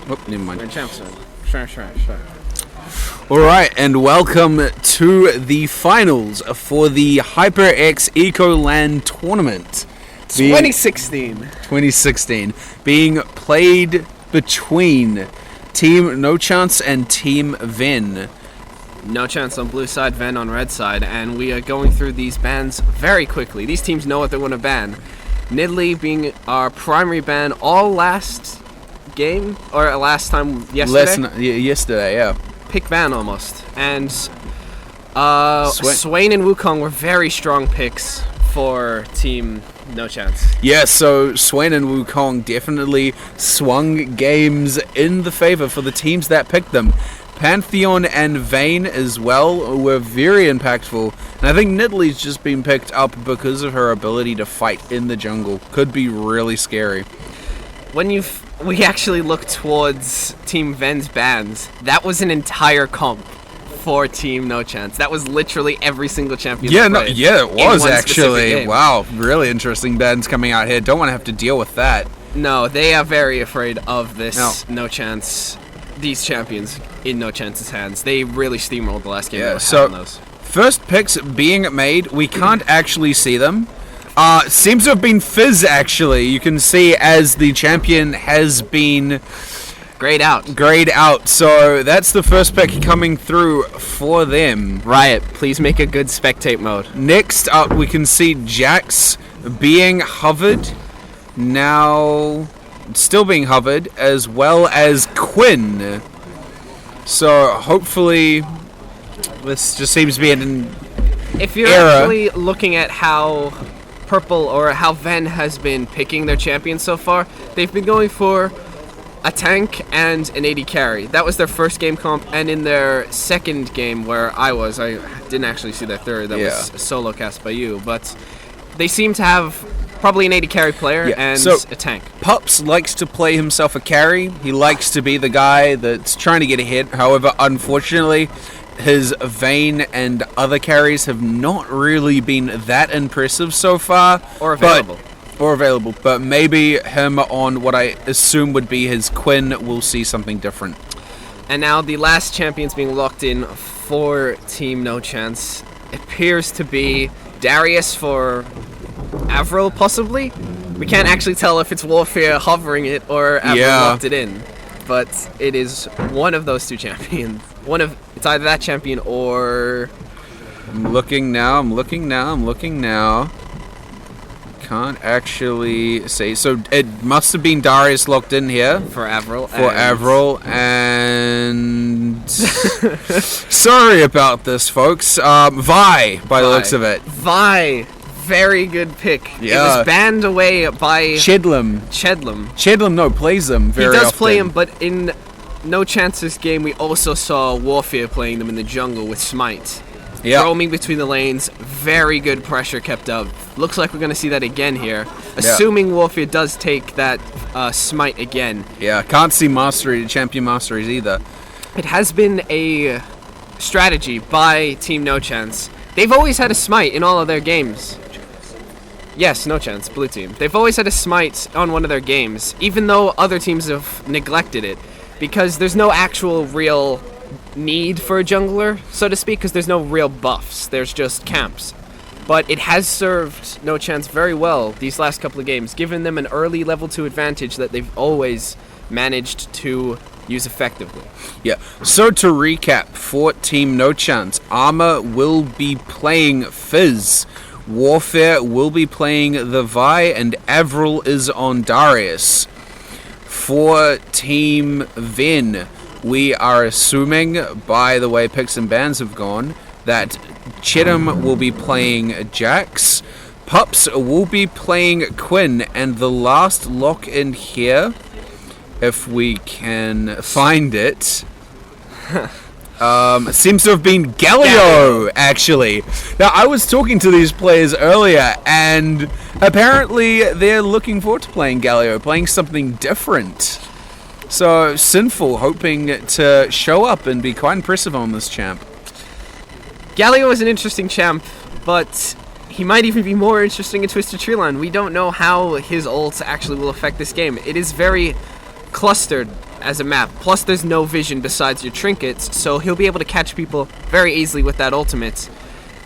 Oh, never mind. Sure. Alright, and welcome to the finals for the HyperX EchoLan tournament. 2016. Being played between Team No Chance and Team Venn. No Chance on blue side, Venn on red side, and we are going through these bans very quickly. These teams know what they want to ban. Nidalee being our primary ban all last game, or last time yesterday? Yesterday, yeah. Pick ban almost. And Swain and Wukong were very strong picks for Team No Chance. Yeah, so Swain and Wukong definitely swung games in the favor for the teams that picked them. Pantheon and Venn as well were very impactful, and I think Nidalee's just been picked up because of her ability to fight in the jungle. Could be really scary. When we actually look towards Team Venn's bans, that was an entire comp for Team No Chance. That was literally every single champion. Yeah, it was actually. Wow, really interesting bans coming out here. Don't want to have to deal with that. No, they are very afraid of this No Chance. These champions in No Chance's hands. They really steamrolled the last game. Yeah, so first picks being made, we can't actually see them. Seems to have been Fizz, actually. You can see as the champion has been grayed out. So that's the first pick coming through for them. Riot, please make a good spectate mode. Next up, we can see Jax being hovered. Now, still being hovered, as well as Quinn. So hopefully, this just seems to be an If you're era. actually looking at how Purple or how Venn has been picking their champions so far, they've been going for a tank and an AD carry. That was their first game comp, and in their second game where I didn't actually see their third. That was a solo cast by you, but they seem to have probably an AD carry player and a tank. Pups likes to play himself a carry. He likes to be the guy that's trying to get ahead. However, unfortunately, his Vayne and other carries have not really been that impressive so far. Or available. But maybe him on what I assume would be his Quinn will see something different. And now the last champions being locked in for Team No Chance appears to be Darius for Avril, possibly. We can't actually tell if it's Warfare hovering it or Avril locked it in. But it is one of those two champions. It's either that champion or... I'm looking now. Can't actually say. So it must have been Darius locked in here. For Avril. And... Sorry about this, folks. Vi, by the looks of it. Vi. Very good pick. Yeah. It was banned away by... Chedlam, plays them very often. He does play him, but in No Chance's game, we also saw Warfare playing them in the jungle with Smite. Yeah. Roaming between the lanes, very good pressure kept up. Looks like we're going to see that again here. Assuming Warfare does take that Smite again. Yeah, can't see champion masteries either. It has been a strategy by Team No Chance. They've always had a Smite in all of their games. Yes, No Chance, blue team. They've always had a Smite on one of their games, even though other teams have neglected it, because there's no actual real need for a jungler, so to speak, because there's no real buffs. There's just camps. But it has served No Chance very well these last couple of games, giving them an early level 2 advantage that they've always managed to use effectively. Yeah, so to recap, for Team No Chance, Armor will be playing Fizz. Warfare will be playing the Vi, and Avril is on Darius. For Team Venn, we are assuming, by the way picks and bans have gone, that Chedam will be playing Jax, Pups will be playing Quinn, and the last lock in here, if we can find it, seems to have been Galio, actually. Now, I was talking to these players earlier, and apparently they're looking forward to playing Galio, playing something different. So, Sinful hoping to show up and be quite impressive on this champ. Galio is an interesting champ, but he might even be more interesting in Twisted Treeline. We don't know how his ult actually will affect this game. It is very clustered as a map. Plus, there's no vision besides your trinkets, so he'll be able to catch people very easily with that ultimate,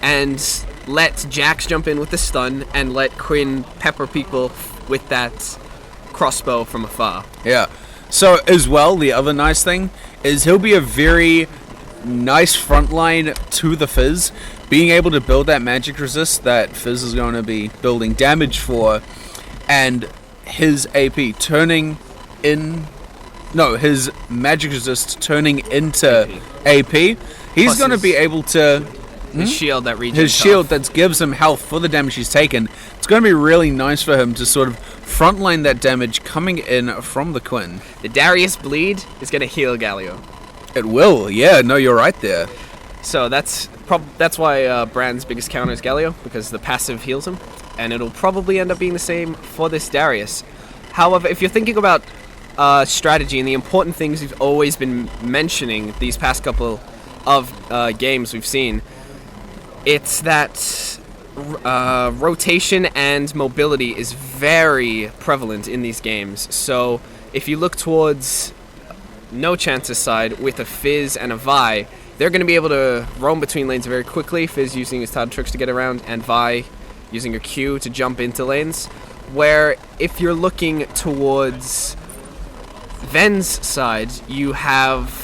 and let Jax jump in with the stun, and let Quinn pepper people with that crossbow from afar. Yeah. So, as well, the other nice thing is he'll be a very nice front line to the Fizz, being able to build that magic resist that Fizz is going to be building damage for, and his AP turning in... No, his magic resist turning into AP. He's going to be able to... His shield that regens his shield that gives him health for the damage he's taken. It's going to be really nice for him to sort of frontline that damage coming in from the Quinn. The Darius bleed is going to heal Galio. It will, yeah. No, you're right there. So that's why Brand's biggest counter is Galio, because the passive heals him, and it'll probably end up being the same for this Darius. However, if you're thinking about strategy and the important things we've always been mentioning these past couple of games we've seen, it's that rotation and mobility is very prevalent in these games. So if you look towards No Chance's side with a Fizz and a Vi, they're going to be able to roam between lanes very quickly. Fizz using his Tad tricks to get around, and Vi using her Q to jump into lanes. Where if you're looking towards Venn's side, you have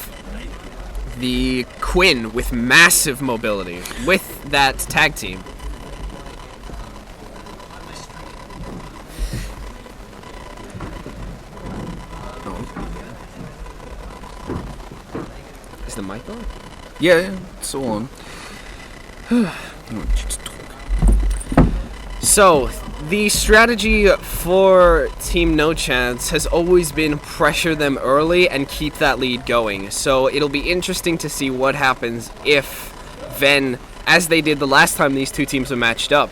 the Quinn with massive mobility with that tag team. Is the mic on? Yeah, it's all on. So, the strategy for Team No Chance has always been pressure them early and keep that lead going. So it'll be interesting to see what happens if Venn, as they did the last time these two teams were matched up,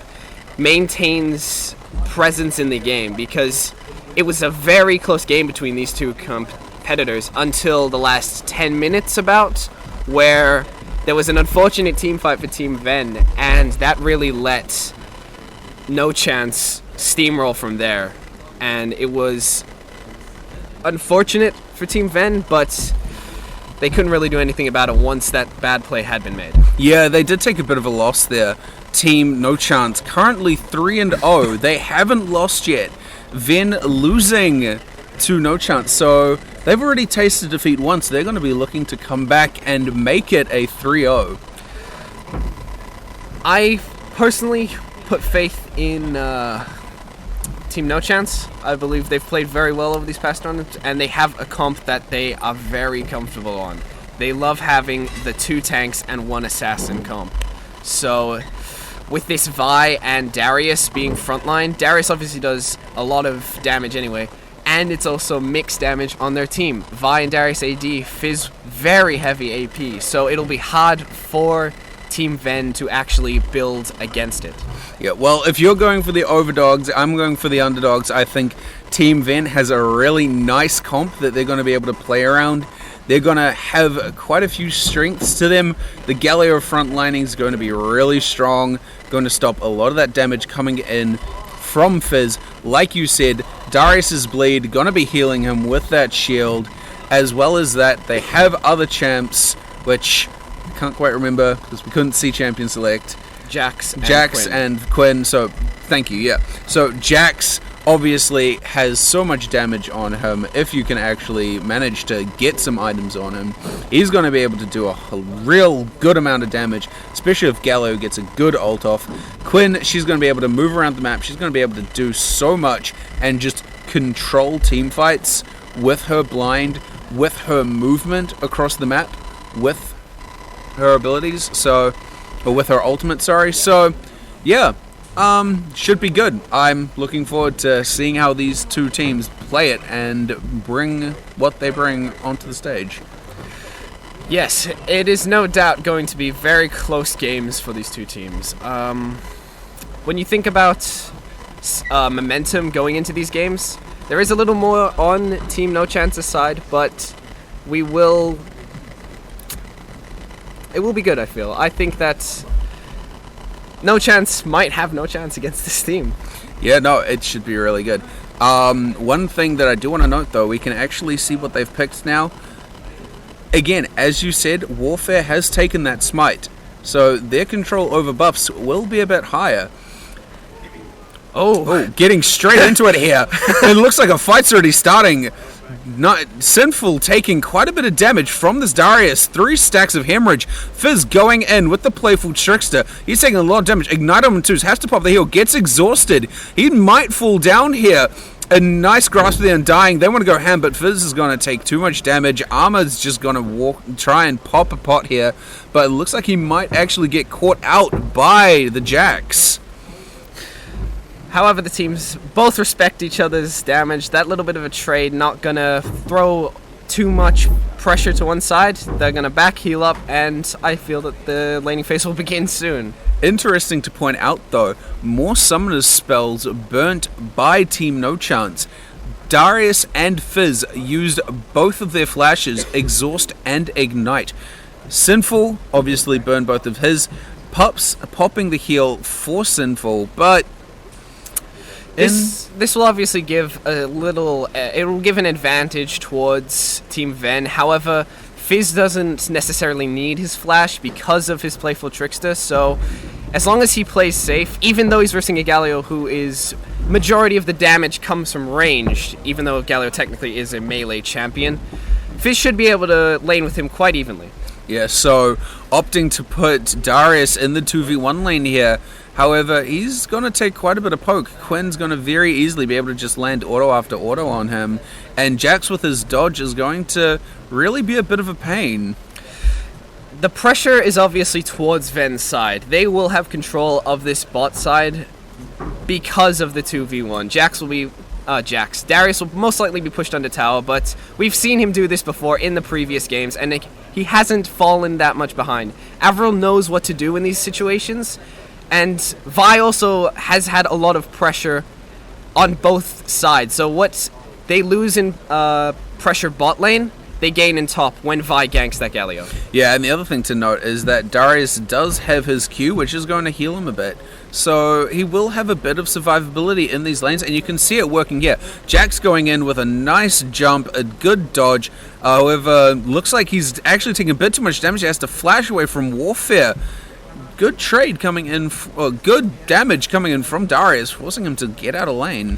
maintains presence in the game, because it was a very close game between these two competitors until the last 10 minutes about, where there was an unfortunate team fight for Team Venn, and that really let No Chance steamroll from there, and it was unfortunate for Team Venn, but they couldn't really do anything about it once that bad play had been made. Yeah, they did take a bit of a loss there. Team No Chance currently 3-0. They haven't lost yet. Venn losing to No Chance, so they've already tasted defeat once. They're going to be looking to come back and make it a 3-0. I personally put faith in Team No Chance. I believe they've played very well over these past tournaments, and they have a comp that they are very comfortable on. They love having the 2 tanks and 1 assassin comp. So with this Vi and Darius being frontline, Darius obviously does a lot of damage anyway, and it's also mixed damage on their team. Vi and Darius AD fizz very heavy AP, so it'll be hard for Team Venn to actually build against it. Yeah, well, if you're going for the overdogs, I'm going for the underdogs. I think Team Venn has a really nice comp that they're going to be able to play around. They're going to have quite a few strengths to them. The Galio frontlining is going to be really strong, going to stop a lot of that damage coming in from Fizz. Like you said, Darius's bleed going to be healing him with that shield, as well as that they have other champs, which I can't quite remember because we couldn't see champion select. Jax and Quinn, so thank you, yeah. So Jax obviously has so much damage on him. If you can actually manage to get some items on him, he's going to be able to do a real good amount of damage, especially if Gallo gets a good ult off. Quinn, she's going to be able to move around the map. She's going to be able to do so much and just control team fights with her blind, with her movement across the map, with her abilities, or with her ultimate, sorry. So, yeah, should be good. I'm looking forward to seeing how these two teams play it and bring what they bring onto the stage. Yes, it is no doubt going to be very close games for these two teams. When you think about momentum going into these games, there is a little more on Team No Chance's side, but it will be good, I feel. I think that No Chance might have no chance against this team. Yeah, no, it should be really good. One thing that I do want to note, though, we can actually see what they've picked now. Again, as you said, Warfare has taken that smite, so their control over buffs will be a bit higher. Oh, getting straight into it here. It looks like a fight's already starting. Sinful taking quite a bit of damage from this Darius. 3 stacks of hemorrhage. Fizz going in with the playful trickster. He's taking a lot of damage. Ignite on 2s. Has to pop the heal. Gets exhausted. He might fall down here. A nice grasp there and dying. They want to go ham, but Fizz is going to take too much damage. Armor's just going to try and pop a pot here. But it looks like he might actually get caught out by the Jax. However, the teams both respect each other's damage. That little bit of a trade not going to throw too much pressure to one side. They're going to back heal up, and I feel that the laning phase will begin soon. Interesting to point out, though, more summoners spells burnt by Team No Chance. Darius and Fizz used both of their flashes, Exhaust and Ignite. Sinful obviously burned both of his. Pups popping the heal for Sinful, but This will obviously give a little. It will give an advantage towards Team Venn. However, Fizz doesn't necessarily need his flash because of his playful trickster. So, as long as he plays safe, even though he's versing a Galio who is majority of the damage comes from ranged, even though Galio technically is a melee champion, Fizz should be able to lane with him quite evenly. Yeah, so opting to put Darius in the 2v1 lane here. However, he's going to take quite a bit of poke. Quinn's going to very easily be able to just land auto after auto on him. And Jax with his dodge is going to really be a bit of a pain. The pressure is obviously towards Venn's side. They will have control of this bot side because of the 2v1. Darius will most likely be pushed under tower, but we've seen him do this before in the previous games, and he hasn't fallen that much behind. Avril knows what to do in these situations. And Vi also has had a lot of pressure on both sides. So what they lose in pressure bot lane, they gain in top when Vi ganks that Galio. Yeah, and the other thing to note is that Darius does have his Q, which is going to heal him a bit. So he will have a bit of survivability in these lanes, and you can see it working here. Jax going in with a nice jump, a good dodge. However, looks like he's actually taking a bit too much damage. He has to flash away from Warfare. Good trade coming in, good damage coming in from Darius, forcing him to get out of lane.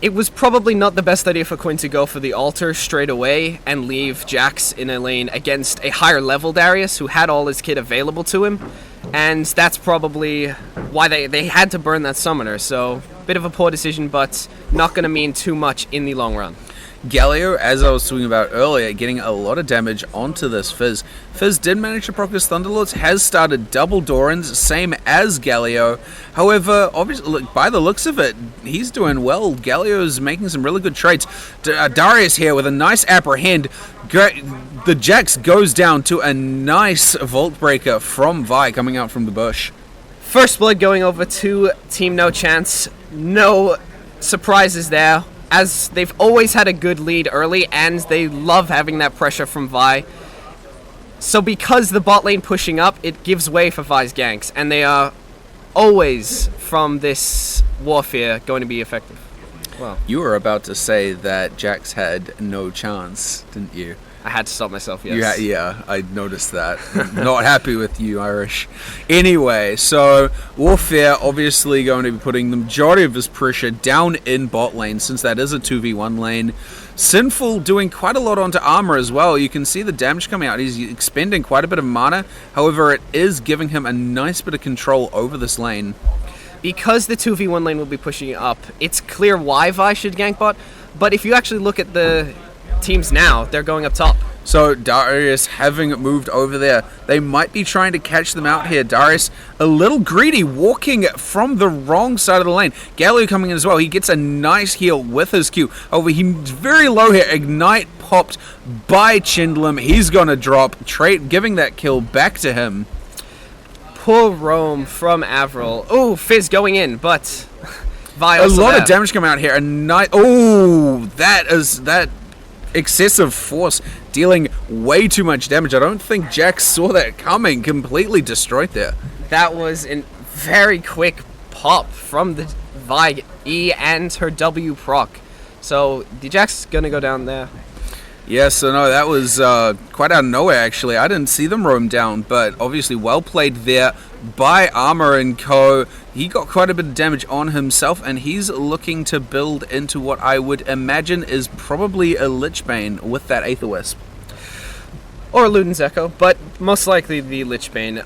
It was probably not the best idea for Quinn to go for the altar straight away and leave Jax in a lane against a higher level Darius who had all his kit available to him. And that's probably why they had to burn that summoner. So, bit of a poor decision, but not going to mean too much in the long run. Galio, as I was talking about earlier, getting a lot of damage onto this Fizz. Fizz did manage to proc his Thunderlords, has started double Dorans, same as Galio. However, obviously, look, by the looks of it, he's doing well. Galio's making some really good trades. Darius here with a nice apprehend. The Jax goes down to a nice Vault Breaker from Vi coming out from the bush. First blood going over to Team No Chance. No surprises there, as they've always had a good lead early, and they love having that pressure from Vi. So because the bot lane pushing up, it gives way for Vi's ganks, and they are always, from this Warfare, going to be effective. Wow. You were about to say that Jax had no chance, didn't you? I had to stop myself, yes. Yeah, I noticed that. Not happy with you, Irish. Anyway, so Warfare obviously going to be putting the majority of his pressure down in bot lane, since that is a 2v1 lane. Sinful doing quite a lot onto armor as well. You can see the damage coming out. He's expending quite a bit of mana. However, it is giving him a nice bit of control over this lane. Because the 2v1 lane will be pushing up, it's clear why Vi should gank bot, but if you actually look at the teams now, they're going up top. So Darius having moved over there, they might be trying to catch them out here. Darius a little greedy, walking from the wrong side of the lane. Galio coming in as well. He gets a nice heal with his Q. However, he's very low here. Ignite popped by Chindlam. He's going to drop, giving that kill back to him. Poor roam from Avril. Oh, Fizz going in, but Vi a lot of damage coming out here. That excessive force dealing way too much damage. I don't think Jax saw that coming. Completely destroyed there. That was a very quick pop from the Vi E and her W proc. So the Jack's gonna go down there. Yeah, so no, that was quite out of nowhere, actually. I didn't see them roam down, but obviously well played there by Armor and Co. He got quite a bit of damage on himself, and he's looking to build into what I would imagine is probably a Lichbane with that Aether Wisp. Or Luden's Echo, but most likely the Lichbane.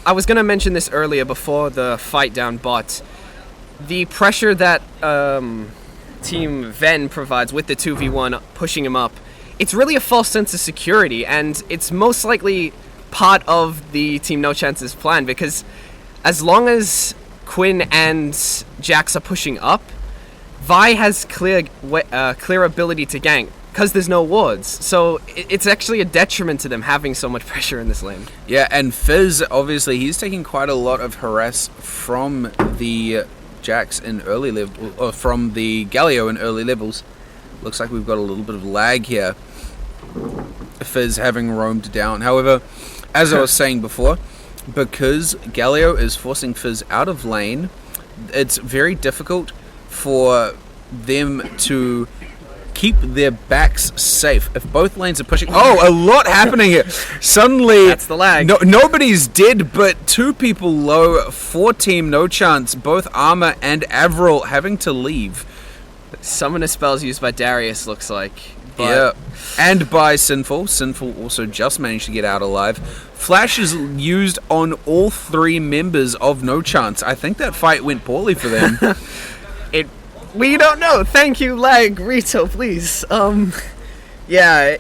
I was going to mention this earlier before the fight down bot. The pressure that Team Venn provides with the 2v1 pushing him up, it's really a false sense of security, and it's most likely part of the Team No Chance's plan, because as long as Quinn and Jax are pushing up, Vi has clear ability to gank, because there's no wards. So it's actually a detriment to them having so much pressure in this lane. Yeah, and Fizz, obviously, he's taking quite a lot of harass from the Jax in early level, or from the Galio in early levels. Looks like we've got a little bit of lag here. Fizz having roamed down. However, as I was saying before, because Galio is forcing Fizz out of lane, it's very difficult for them to keep their backs safe. If both lanes are pushing... Oh, a lot happening here. Suddenly... That's the lag. Nobody's dead, but 2 people low for Team No Chance. Both Armor and Avril having to leave. Summoner spells used by Darius, looks like. But yeah, and by Sinful. Sinful also just managed to get out alive. Flash is used on all 3 members of No Chance. I think that fight went poorly for them. We don't know. Thank you, lag. Rito, please. Yeah,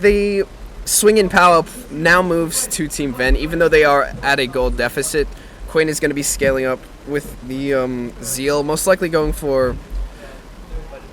the swing in power now moves to Team Venn, even though they are at a gold deficit. Quinn is going to be scaling up with the Zeal, most likely going for...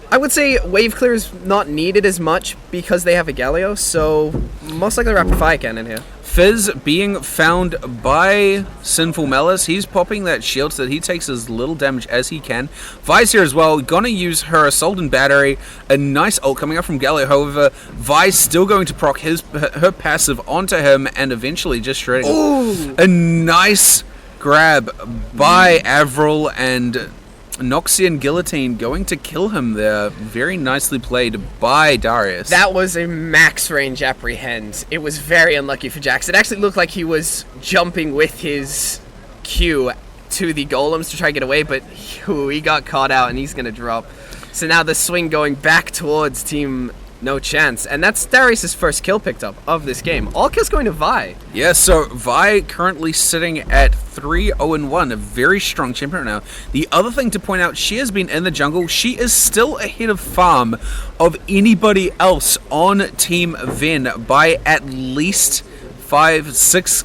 I would say wave clear is not needed as much because they have a Galio, so most likely Rapid Fire Cannon here. Fizz being found by Sinful Malice. He's popping that shield so that he takes as little damage as he can. Vi's here as well, gonna use her Assault and Battery. A nice ult coming up from Galio. However, Vi's still going to proc her passive onto him and eventually just shredding him. A nice grab by Avril, and Noxian Guillotine going to kill him there. Very nicely played by Darius. That was a max range apprehend. It was very unlucky for Jax. It actually looked like he was jumping with his Q to the golems to try to get away, but he got caught out and he's going to drop. So now the swing going back towards Team No Chance, and that's Darius' first kill picked up of this game. All kills going to Vi. Yeah, so Vi currently sitting at 3-0-1, a very strong champion right now. The other thing to point out, she has been in the jungle. She is still ahead of farm of anybody else on Team Venn by at least 6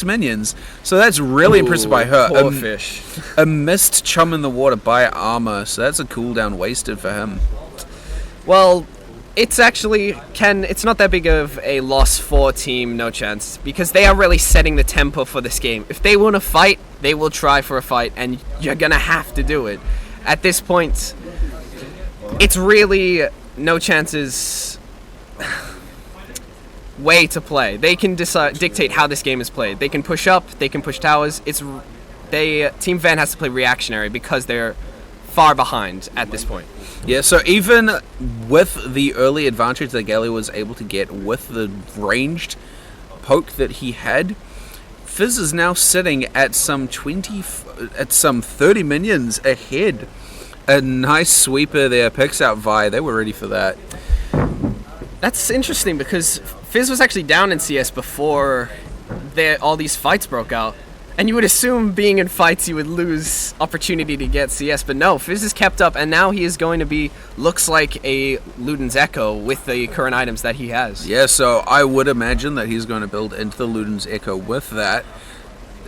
minions. So that's really impressive by her. Poor fish. A missed chum in the water by Armor, so that's a cooldown wasted for him. Well, it's actually it's not that big of a loss for Team No Chance, because they are really setting the tempo for this game. If they want to fight, they will try for a fight, and you're gonna have to do it. At this point, it's really No Chance's way to play. They can dictate how this game is played. They can push up, they can push towers. Team Venn has to play reactionary because they're far behind at this point. Yeah, so even with the early advantage that Galio was able to get with the ranged poke that he had, Fizz is now sitting at some 30 minions ahead. A nice sweeper there, picks out Vi. They were ready for that. That's interesting because Fizz was actually down in CS before all these fights broke out. And you would assume being in fights you would lose opportunity to get CS, but no, Fizz is kept up, and now he is going to be, looks like a Luden's Echo with the current items that he has. Yeah, so I would imagine that he's going to build into the Luden's Echo with that.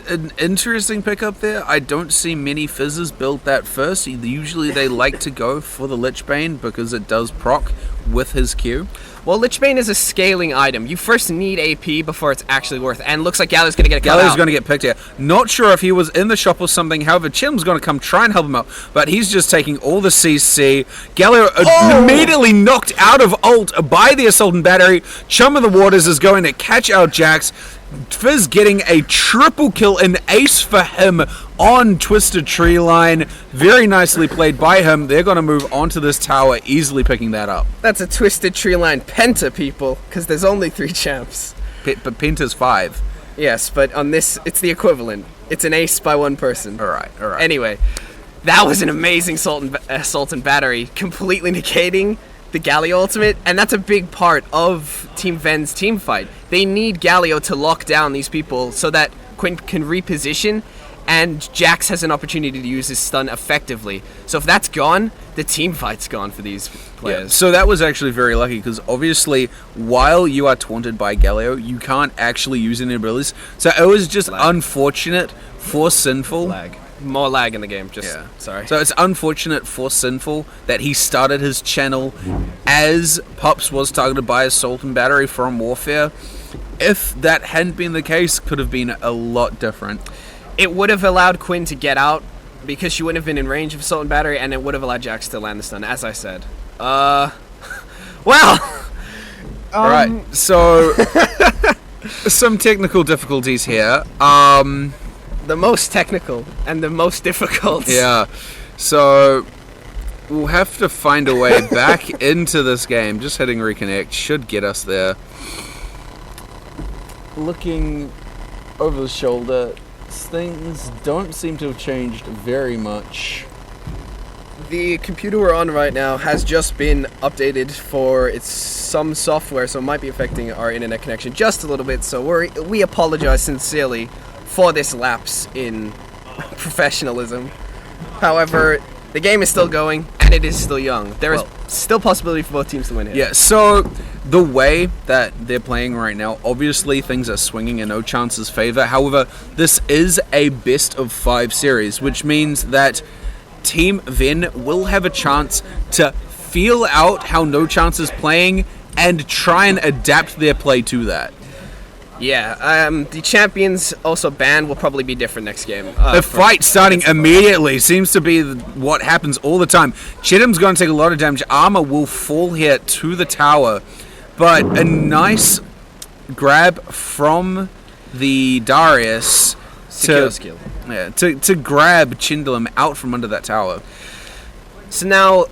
An interesting pickup there. I don't see many Fizzes build that first. Usually they like to go for the Lichbane because it does proc with his Q. Well, Lichbane is a scaling item. You first need AP before it's actually worth it. And looks like Galio's going to get a cut out. Galio's going to get picked here. Not sure if he was in the shop or something. However, Chim's going to come try and help him out. But he's just taking all the CC. Galio immediately knocked out of ult by the Assault and Battery. Chum of the Waters is going to catch out Jax. Fizz getting a triple kill, an ace for him on Twisted Tree Line. Very nicely played by him. They're going to move onto this tower, easily picking that up. That's a Twisted Tree Line penta, people, because there's only 3 champs. But Penta's 5. Yes, but on this, it's the equivalent. It's an ace by one person. All right. Anyway, that was an amazing assault and battery, completely negating the Galio ultimate, and that's a big part of Team Venn's team fight. They need Galio to lock down these people so that Quinn can reposition, and Jax has an opportunity to use his stun effectively. So if that's gone, the team fight's gone for these players. Yeah, so that was actually very lucky, because obviously, while you are taunted by Galio, you can't actually use any abilities. So it was just unfortunate for Sinful. More lag in the game, sorry. So it's unfortunate for Sinful that he started his channel as Pups was targeted by Assault and Battery from Warfare. If that hadn't been the case, could have been a lot different. It would have allowed Quinn to get out, because she wouldn't have been in range of Assault and Battery, and it would have allowed Jax to land the stun, as I said. Well... Alright, so... some technical difficulties here. The most technical and the most difficult. Yeah, so we'll have to find a way back into this game. Just hitting reconnect should get us there. Looking over the shoulder, things don't seem to have changed very much. The computer we're on right now has just been updated for some software, so it might be affecting our internet connection just a little bit, so we apologize sincerely for this lapse in professionalism. However, the game is still going, and it is still young. There is still possibility for both teams to win here. Yeah, so the way that they're playing right now, obviously things are swinging in No Chance's favor. However, this is a best of 5 series, which means that Team Venn will have a chance to feel out how No Chance is playing and try and adapt their play to that. Yeah, the champions also banned will probably be different next game. The fight starting immediately seems to be what happens all the time. Chedham's going to take a lot of damage. Armor will fall here to the tower, but a nice grab from the Darius skill. Yeah, to grab Chindlam out from under that tower. So now,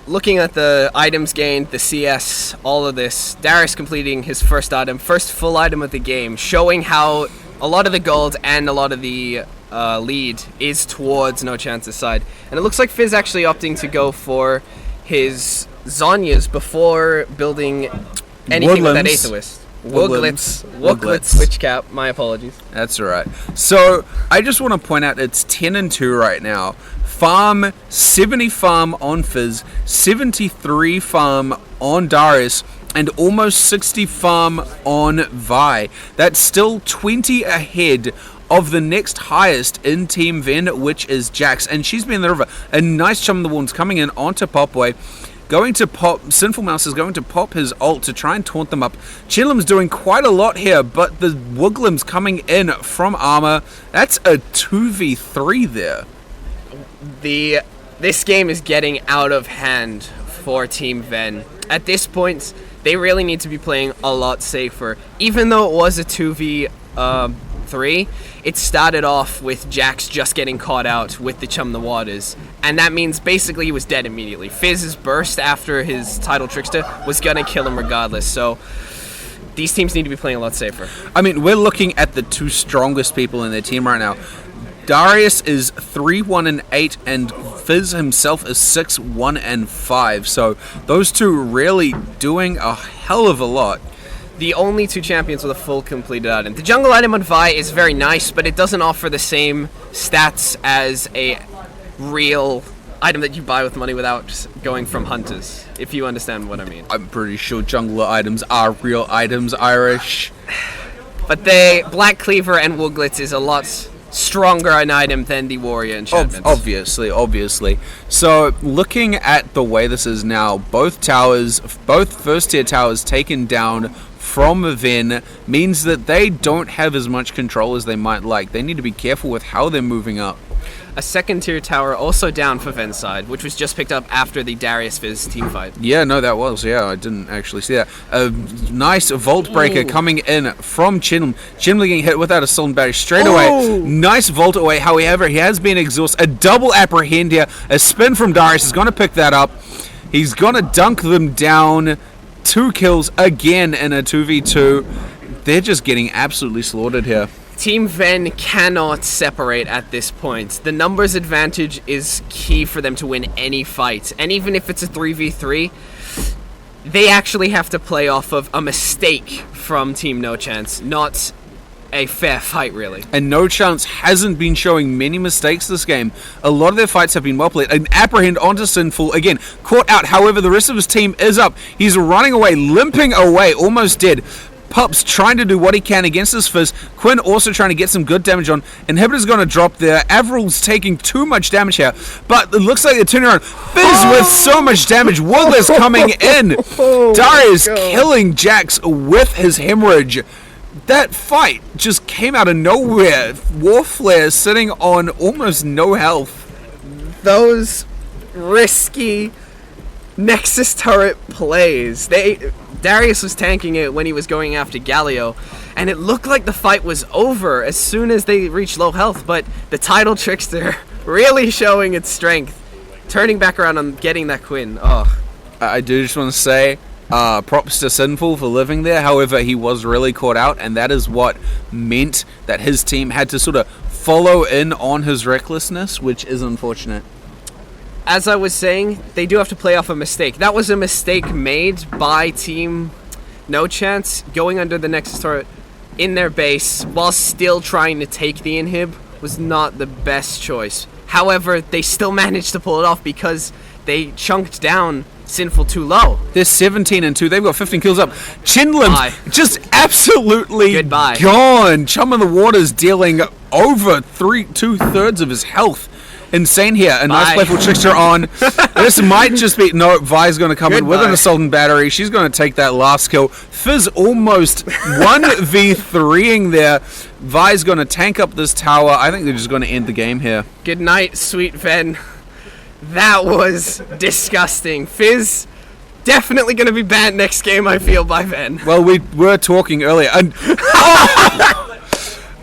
looking at the items gained, the CS, all of this, Darius completing his first full item of the game, showing how a lot of the gold and a lot of the lead is towards No Chance's side. And it looks like Fizz actually opting to go for his Zhonya's before building anything with that Aetherist. Wooglitz, Witch Cap, my apologies. That's alright. So, I just want to point out it's 10-2 right now. Farm, 70 farm on Fizz, 73 farm on Darius, and almost 60 farm on Vi. That's still 20 ahead of the next highest in Team Venn, which is Jax, and she's been in the river. A nice chum of the Warns coming in onto Popway. Going to pop, Sinful Mouse is going to pop his ult to try and taunt them up. Chillam's doing quite a lot here, but the Wooglim's coming in from armor. That's a 2v3 there. This game is getting out of hand for Team Venn. At this point, they really need to be playing a lot safer. Even though it was a 2v3, it started off with Jax just getting caught out with the Chum the Waters. And that means basically he was dead immediately. Fizz's burst after his title Trickster was going to kill him regardless. So these teams need to be playing a lot safer. I mean, we're looking at the two strongest people in their team right now. Darius is 3-1-8, and Fizz himself is 6-1-5. So those two really doing a hell of a lot. The only two champions with a full completed item. The jungle item on Vi is very nice, but it doesn't offer the same stats as a real item that you buy with money without going from hunters, if you understand what I mean. I'm pretty sure jungler items are real items, Irish. But Black Cleaver and Wooglitz is a lot stronger an item than the warrior enchantment. Obviously. So, looking at the way this is now, both first tier towers taken down from Venn means that they don't have as much control as they might like. They need to be careful with how they're moving up. a second tier tower also down for Venn's side, which was just picked up after the Darius Fizz team fight. Yeah, no, that was. Yeah, I didn't actually see that. A nice Vault Breaker coming in from Chinlam. Chinlam getting hit without a Sultan Battery straight away. Nice Vault away. However, he has been exhausted. A double Apprehend here. A spin from Darius is going to pick that up. He's going to dunk them down. 2 kills again in a 2v2. They're just getting absolutely slaughtered here. Team Venn cannot separate at this point. The numbers advantage is key for them to win any fight. And even if it's a 3v3, they actually have to play off of a mistake from Team No Chance, not a fair fight, really. And No Chance hasn't been showing many mistakes this game. A lot of their fights have been well played. An Apprehend onto Sinful, again, caught out. However, the rest of his team is up. He's running away, limping away, almost dead. Pups trying to do what he can against his Fizz. Quinn also trying to get some good damage on. Inhibitor's going to drop there. Avril's taking too much damage here. But it looks like they're turning around. Fizz with so much damage. Will is coming in. Darius killing Jax with his hemorrhage. That fight just came out of nowhere. Warflare sitting on almost no health. Those risky Nexus turret plays. Darius was tanking it when he was going after Galio, and it looked like the fight was over as soon as they reached low health, but the Tidal Trickster really showing its strength, turning back around and getting that Quinn. Oh. I do just want to say, props to Sinful for living there. However, he was really caught out, and that is what meant that his team had to sort of follow in on his recklessness, which is unfortunate. As I was saying, they do have to play off a mistake. That was a mistake made by Team No Chance, going under the Nexus turret in their base while still trying to take the inhib was not the best choice. However, they still managed to pull it off because they chunked down Sinful too low. They're 17 and 2. They've got 15 kills up. Chinlam's just absolutely gone. Chum in the Water's dealing over 2/3 of his health. Insane here. A nice playful trickster on. This might just be... No, Vi's going to come in with an Assault and Battery. She's going to take that last kill. Fizz almost 1v3ing there. Vi's going to tank up this tower. I think they're just going to end the game here. Good night, sweet Venn. That was disgusting. Fizz definitely going to be banned next game, I feel, by Venn. Well, we were talking earlier. And...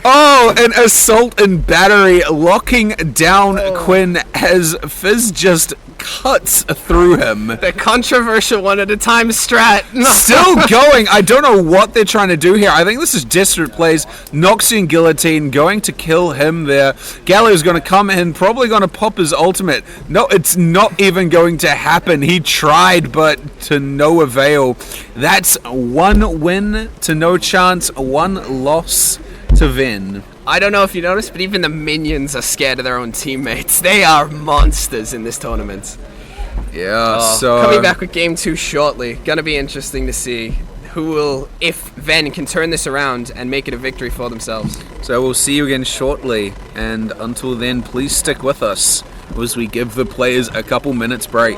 Oh, an Assault and Battery locking down Quinn as Fizz just cuts through him. The controversial one at a time strat. Still going. I don't know what they're trying to do here. I think this is desperate plays. Noxian Guillotine going to kill him there. Galio's going to come in, probably going to pop his ultimate. No, it's not even going to happen. He tried, but to no avail. That's 1 win to No Chance, 1 loss to Venn. I don't know if you noticed, but even the minions are scared of their own teammates. They are monsters in this tournament. Yeah, so... Coming back with Game 2 shortly. Gonna be interesting to see who will, if Venn can turn this around and make it a victory for themselves. So we'll see you again shortly, and until then, please stick with us as we give the players a couple minutes break.